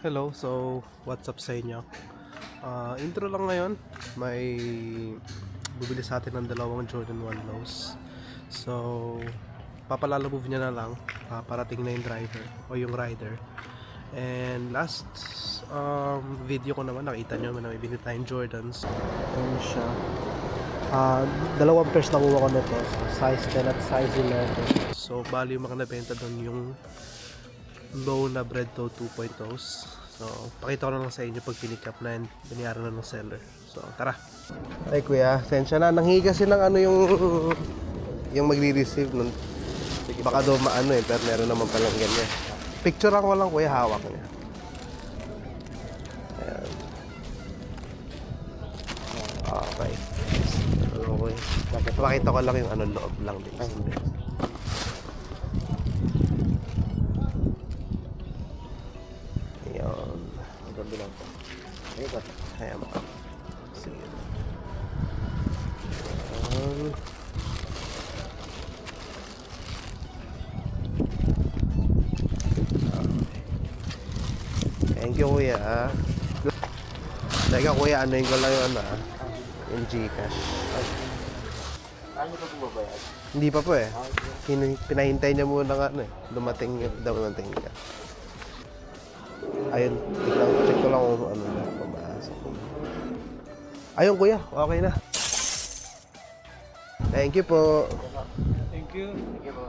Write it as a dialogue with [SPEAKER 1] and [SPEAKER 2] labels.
[SPEAKER 1] Hello, so what's up sa inyo? Intro lang ngayon. May bubili sa atin ng dalawang Jordan 1 lows. So, papalalamove niya na lang. Parating na yung driver o yung rider. And last video ko naman, nakita nyo na may binili tayong Jordans. Ayan siya. Dalawang pairs nakuha ko nito. Size 10 at size 11. So, bali yung mga nabenta doon yung low na bread to 2.0s. So, pakita ko na lang sa inyo pag pinick up na and binayaran na ng seller. So, tara. Ay kuya, sensya na. Nanghingi kasi ng ano yung magre-receive nun. Baka daw maano pero meron naman palang ganyan. Picture ko lang kuya, hawak niya. Ayan. Okay. Okay. Pakita ko lang yung ano loob lang din. Ayan. Ang ganda lang po. Ayan mo. Sige. Ayan. Thank you kuya. Teka kuya, ano yung ko lang yung ano yung Gcash.
[SPEAKER 2] Ano pa po ba yan?
[SPEAKER 1] Hindi pa po eh. Pinahintay niya muna nga dumating ka. Ayun, check ko lang kung ano na pumasok. Ayun kuya, okay na. Thank you po.
[SPEAKER 2] Thank you. Thank you po.